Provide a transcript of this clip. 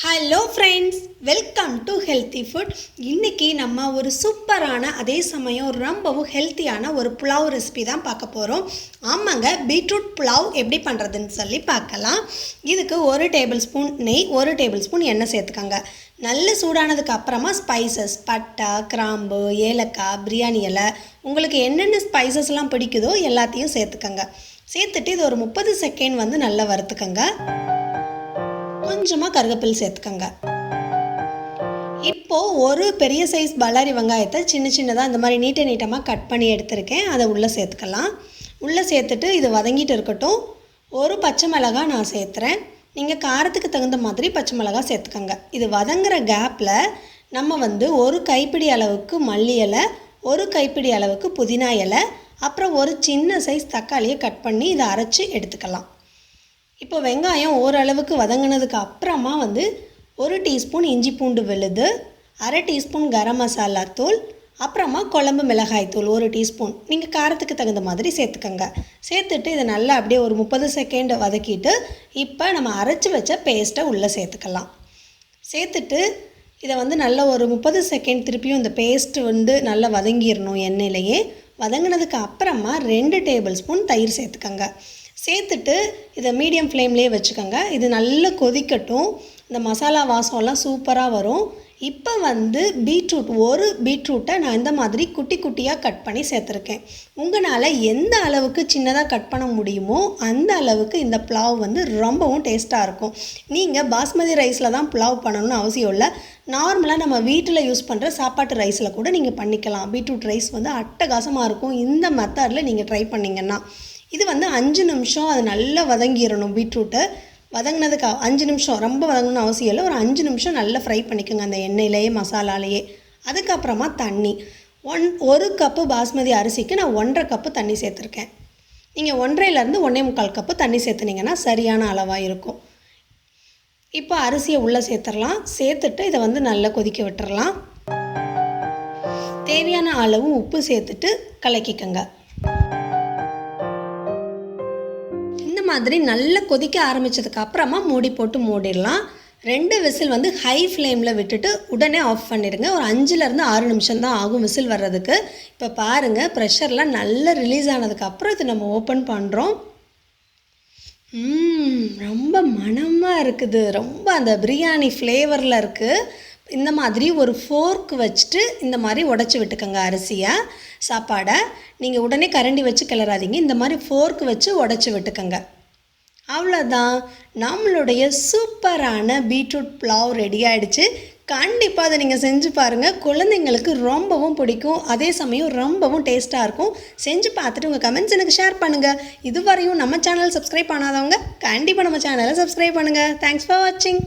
Hello friends, welcome to healthy food. இன்றைக்கி நம்ம ஒரு சூப்பரான அதே சமயம் ரொம்பவும் ஹெல்த்தியான ஒரு புலாவ் ரெசிபி தான் பார்க்க போகிறோம். ஆமாங்க, பீட்ரூட் புலாவ் எப்படி பண்ணுறதுன்னு சொல்லி பார்க்கலாம். இதுக்கு 1 டேபிள் ஸ்பூன் நெய், 1 டேபிள் ஸ்பூன் எண்ணெய் சேர்த்துக்கோங்க. நல்ல சூடானதுக்கு அப்புறமா ஸ்பைசஸ், பட்டை, கிராம்பு, ஏலக்காய், பிரியாணி இலை, உங்களுக்கு என்னென்ன ஸ்பைசஸ்லாம் பிடிக்குதோ எல்லாத்தையும் சேர்த்துக்கோங்க. சேர்த்துட்டு இது ஒரு 30 செகண்ட் நல்லா வறுத்துக்கோங்க. கொஞ்சமாக கருவேப்பிலை சேர்த்துக்கோங்க. இப்போது ஒரு பெரிய சைஸ் பல்லாரி வெங்காயத்தை சின்ன சின்னதாக இந்த மாதிரி நீட்டமாக கட் பண்ணி எடுத்திருக்கேன். அதை உள்ளே சேர்த்துக்கலாம். உள்ளே சேர்த்துட்டு இது வதங்கிட்டு இருக்கட்டும். ஒரு பச்சை மிளகாய் நான் சேர்த்துறேன். நீங்கள் காரத்துக்கு தகுந்த மாதிரி பச்சை மிளகாய் சேர்த்துக்கோங்க. இது வதங்குற கேப்பில் நம்ம ஒரு கைப்பிடி அளவுக்கு மல்லி இலை, ஒரு கைப்பிடி அளவுக்கு புதினா இலை, அப்புறம் ஒரு சின்ன சைஸ் தக்காளியை கட் பண்ணி இதை அரைச்சி எடுத்துக்கலாம். இப்போ வெங்காயம் ஓரளவுக்கு வதங்கினதுக்கு அப்புறமா 1 டீஸ்பூன் இஞ்சி பூண்டு விழுது, 1/2 டீஸ்பூன் கரம் மசாலா தூள், அப்புறமா குழம்பு மிளகாய் தூள் 1 டீஸ்பூன், நீங்கள் காரத்துக்கு தகுந்த மாதிரி சேர்த்துக்கோங்க. சேர்த்துட்டு இதை நல்லா அப்படியே ஒரு 30 செகண்ட் வதக்கிட்டு இப்போ நம்ம அரைச்சி வச்ச பேஸ்ட்டை உள்ளே சேர்த்துக்கலாம். சேர்த்துட்டு இதை நல்லா ஒரு 30 செகண்ட் திருப்பியும் இந்த பேஸ்ட்டு நல்லா வதங்கிடணும். எண்ணெயிலையே வதங்கினதுக்கு அப்புறமா 2 டேபிள் ஸ்பூன் தயிர் சேர்த்துக்கோங்க. சேர்த்துட்டு இதை மீடியம் ஃப்ளேம்லேயே வச்சுக்கோங்க. இது நல்லா கொதிக்கட்டும். இந்த மசாலா வாசம்லாம் சூப்பராக வரும். இப்போ ஒரு பீட்ரூட்டை நான் இந்த மாதிரி குட்டி குட்டியாக கட் பண்ணி சேர்த்துருக்கேன். உங்களால் எந்த அளவுக்கு சின்னதாக கட் பண்ண முடியுமோ அந்த அளவுக்கு இந்த புலாவ் ரொம்பவும் டேஸ்ட்டாக இருக்கும். நீங்கள் பாஸ்மதி ரைஸில் தான் புலாவ் பண்ணணும்னு அவசியம் இல்லை. நார்மலாக நம்ம வீட்டில் யூஸ் பண்ணுற சாப்பாட்டு ரைஸில் கூட நீங்கள் பண்ணிக்கலாம். பீட்ரூட் ரைஸ் அட்டகாசமாக இருக்கும். இந்த மெத்தடில் நீங்கள் ட்ரை பண்ணிங்கன்னா இது 5 நிமிஷம் அது நல்லா வதங்கிடணும். பீட்ரூட்டை வதங்கினதுக்கு 5 நிமிஷம், ரொம்ப வதங்கணும்னு அவசியம் இல்லை. ஒரு 5 நிமிஷம் நல்லா ஃப்ரை பண்ணிக்கோங்க அந்த எண்ணெயிலேயே மசாலாலேயே. அதுக்கப்புறமா தண்ணி 1 கப்பு பாஸ்மதி அரிசிக்கு நான் 1.5 கப்பு தண்ணி சேர்த்துருக்கேன். நீங்கள் 1.5லேருந்து 1.25 கப்பு தண்ணி சேர்த்துனீங்கன்னா சரியான அளவாக இருக்கும். இப்போ அரிசியை உள்ளே சேர்த்துடலாம். சேர்த்துட்டு இதை நல்லா கொதிக்க விட்டுறலாம். தேவையான அளவு உப்பு சேர்த்துட்டு கலக்கிக்கோங்க. மாதிரி நல்லா கொதிக்க ஆரம்பித்ததுக்கு அப்புறமா மூடி போட்டு மூடிடலாம். 2 விசில் ஹை ஃப்ளேமில் விட்டுட்டு உடனே ஆஃப் பண்ணிடுங்க. ஒரு 5லேருந்து 6 நிமிஷம் தான் ஆகும் விசில் வர்றதுக்கு. இப்போ பாருங்கள், ப்ரெஷர்லாம் நல்லா ரிலீஸ் ஆனதுக்கப்புறம் இது நம்ம ஓப்பன் பண்ணுறோம். ரொம்ப மணமாக இருக்குது. ரொம்ப அந்த பிரியாணி ஃப்ளேவரில் இருக்குது. இந்த மாதிரி ஒரு ஃபோர்க் வச்சுட்டு இந்த மாதிரி உடச்சி விட்டுக்கோங்க. அரிசியை, சாப்பாடை நீங்கள் உடனே கரண்டி வச்சு கிளறாதீங்க. இந்த மாதிரி ஃபோர்க் வச்சு உடச்சி விட்டுக்கோங்க. அவ்வளோதான், நம்மளுடைய சூப்பரான பீட்ரூட் புலாவ் ரெடி ஆகிடுச்சு. கண்டிப்பாக அதை நீங்கள் செஞ்சு பாருங்கள். குழந்தைங்களுக்கு ரொம்பவும் பிடிக்கும். அதே சமயம் ரொம்பவும் டேஸ்ட்டாக இருக்கும். செஞ்சு பார்த்துட்டு உங்கள் கமெண்ட்ஸ் எனக்கு ஷேர் பண்ணுங்கள். இதுவரையும் நம்ம சேனல் சப்ஸ்கிரைப் பண்ணாதவங்க கண்டிப்பாக நம்ம சேனலை சப்ஸ்கிரைப் பண்ணுங்கள். தேங்க்ஸ் ஃபார் வாட்சிங்.